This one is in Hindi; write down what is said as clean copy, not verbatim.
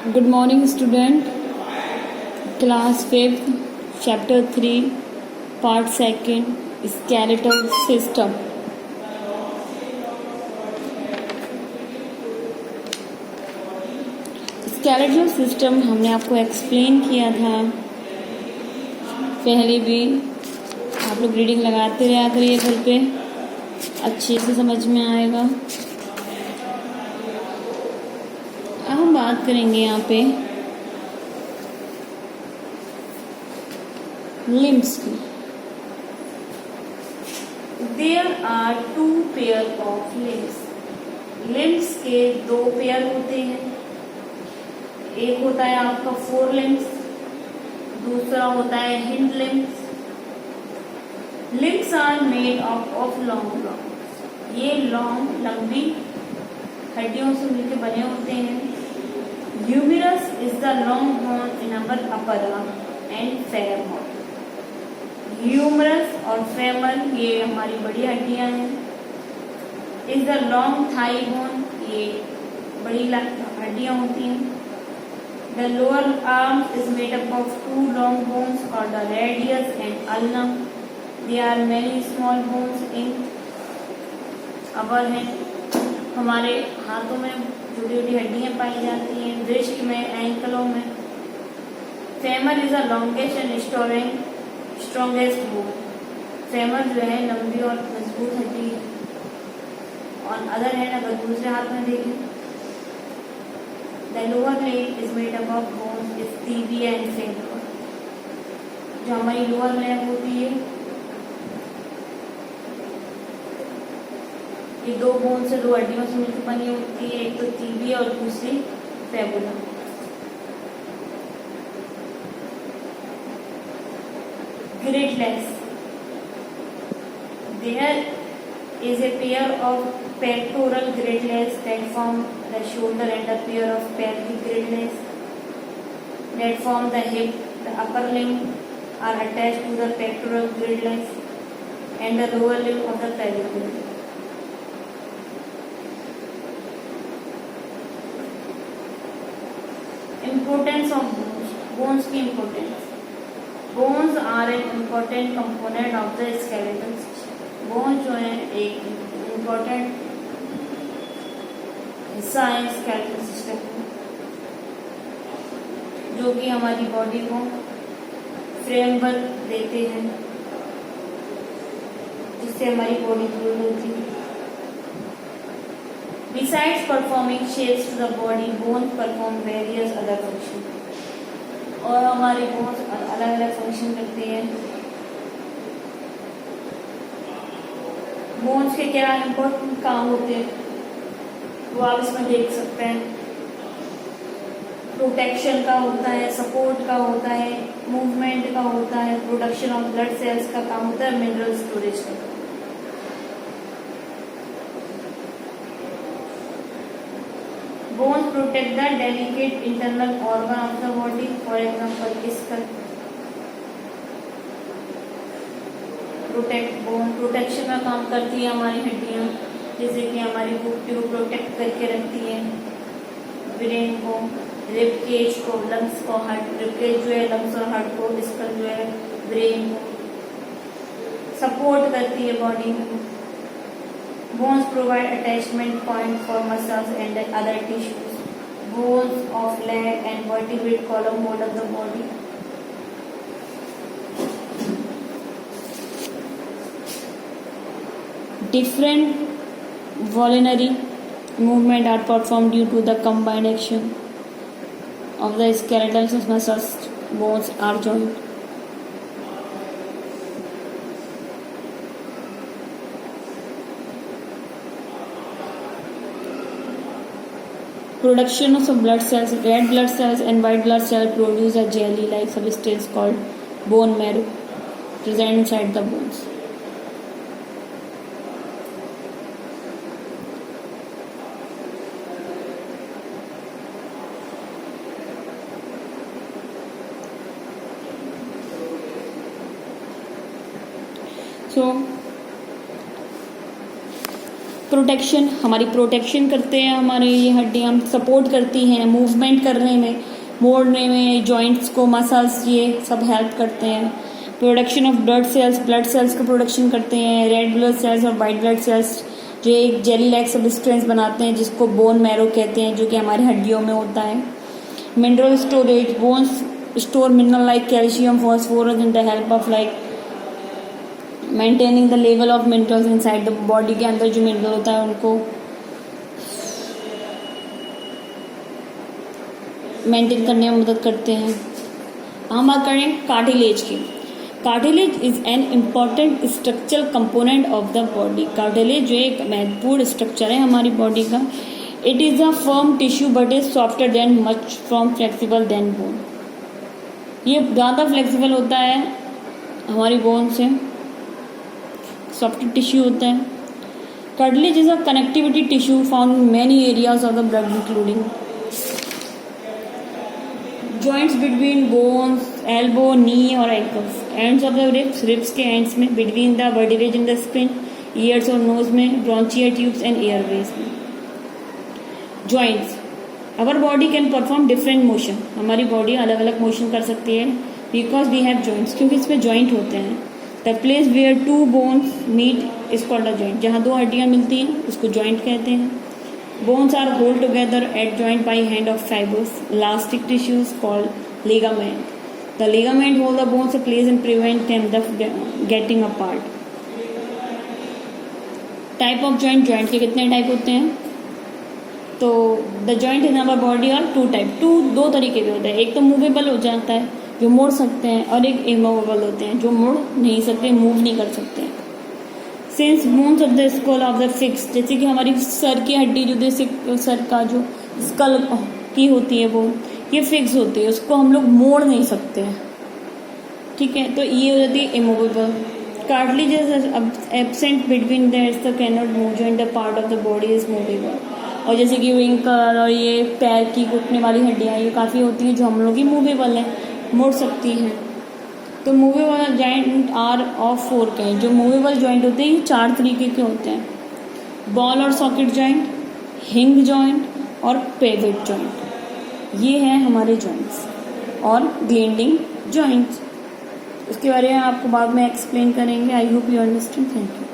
Good morning, student. Class 5th, Chapter 3, Part 2, Skeletal System. Skeletal system हमने आपको एक्सप्लेन किया था पहले भी। आप लोग रीडिंग लगाते रहा करिए घर पे, अच्छे से समझ में आएगा। अब हम बात करेंगे यहाँ पे लिम्स की। There are 2 pair of limbs. Limbs के 2 पेयर होते हैं। एक होता है आपका 4 लिम्स, दूसरा होता है hind limbs. Limbs are made of long bones. ये लॉन्ग लंबी हड्डियों से मिलकर बने होते हैं। Humerus is the long bone in our upper arm and femur. Humerus और फेमर ये हमारी बड़ी हड्डियां हैं। Is the long thigh bone, ये बड़ी हड्डियां होती हैं। The lower arm is made up of 2 long bones और the radius and ulna. They are many small bones in our hand. हमारे हाथों में छोटी छोटी हड्डियां पाई जाती हैं, रिस्ट में, एंकलों में। Femur is a longest and strongest bone. Femur जो है लंबी और मजबूत हड्डी है। और अदर हैंड अगर दूसरे हाथ में देखें, the lower leg is made up of bones is tibia and femur. जो हमारी लोअर लेग होती है ये 2 बोन से 2 हड्डियों से मिलकर बनी होती है। एक तो टीबिया और दूसरी fabula. Great legs. There is a pair of pectoral great legs that form the shoulder and a pair of pelvic great legs that form the hip. The upper limb are attached to the pectoral great legs and the lower limb of the pelvic limb. Importance of bones. Bones की importance. Bones are an important component of the skeletal system. Bones जो है एक important हिस्सा है skeletal system का, जो कि हमारी बॉडी को फ्रेमवर्क देते हैं, जिससे हमारी बॉडी ग्रो होती है। Besides performing shapes to the body, bones perform various other functions. और हमारे बोन्स अलग अलग फंक्शन करते हैं। बोन्स के क्या इम्पोर्टेंट काम होते हैं वो आप इसमें देख सकते हैं। प्रोटेक्शन का होता है, सपोर्ट का होता है, मूवमेंट का होता है, प्रोडक्शन ऑफ ब्लड सेल्स का काम होता है, मिनरल स्टोरेज का। Bones protect the delicate internal organ of the body. For example, skull. Protection का काम करती है हमारी हड्डियां, जैसे कि हमारी बुक्की को प्रोटेक्ट करके रखती है, ब्रेन को, रिब केज को, लंग्स को, हार्ट। रिब केज जो है लंग्स और हार्ट को, स्कल जो है ब्रेन को सपोर्ट करती है बॉडी में। Bones provide attachment point for muscles and other tissues. Bones of leg and vertebrate column hold up the body. Different voluntary movement are performed due to the combined action of the skeletal muscles. Bones are joined. Production of blood cells. Red blood cells and white blood cells produce a jelly-like substance called bone marrow, present inside the bones. So protection, हमारी प्रोटेक्शन करते हैं, हमारे ये हड्डियाँ सपोर्ट करती हैं मूवमेंट करने में, मोड़ने में, जॉइंट्स को मसल्स ये सब हेल्प करते हैं। प्रोडक्शन ऑफ ब्लड सेल्स का प्रोडक्शन करते हैं। रेड ब्लड सेल्स और वाइट ब्लड सेल्स जो एक जेली लाइक सब्सटेंस बनाते हैं जिसको बोन मैरो कहते हैं, जो कि हमारी हड्डियों में होता है। Mineral storage, bones store mineral like calcium, phosphorus in the help of like maintaining the level of minerals inside the body. के अंदर जो मिनरल होता है उनको मेंटेन करने में मदद करते हैं। हम बात करें कार्टिलेज की। Cartilage is an important structural component of the body. Cartilage जो एक महत्वपूर्ण स्ट्रक्चर है हमारी बॉडी का। It is a firm tissue but is softer than much from flexible than bone. ये ज़्यादा फ्लेक्सिबल होता है हमारी बोन से, सॉफ्ट टिश्यू होता है। Cartilage is a connectivity tissue found in many areas of the blood including joints between bones, elbow, knee और ankles, ends of the ribs के ends में, between the vertebrae in the spine, ears और nose में, bronchial tubes and airways में। joints, our body can perform different motion, हमारी body अलग अलग motion कर सकती है because we have joints, क्योंकि इसमें joint होते हैं। the place where two bones meet is called a joint, जहाँ दो हड्डियाँ मिलती हैं उसको joint कहते हैं। Bones are held together at joint by hand of fibers, elastic tissues called ligament. The ligament hold the bones in place and prevent them from getting apart. Type of joint, joint के कितने टाइप होते हैं? तो the joint in our body are two type, दो तरीके के होते हैं। एक तो मूवेबल हो जाता है जो मोड़ सकते हैं, और एक इमूवेबल होते हैं जो मोड़ नहीं सकते, मूव नहीं कर सकते। Since bones of the skull of the fix, जैसे कि हमारी सर की हड्डी जो सर का जो स्कल की होती है वो ये फिक्स होती है, उसको हम लोग मोड़ नहीं सकते हैं, ठीक है। तो ये हो जाती है immovable. Cartilage is absent between that's the can not move, joint the part of the body is movable. और जैसे कि विंकल और ये पैर की घुटने वाली हड्डियाँ ये काफ़ी होती हैं जो हम लोग की मूवेबल है, मोड़ सकती हैं। तो movable joint are of four के हैं। जो मूवेबल जॉइंट होते हैं ये चार तरीके के होते हैं। बॉल और सॉकेट जॉइंट, हिंग जॉइंट और पेविट जॉइंट, ये हैं हमारे जॉइंट्स। और ग्लेंडिंग जॉइंट्स, उसके बारे में आपको बाद में एक्सप्लेन करेंगे। I hope you understand. Thank you.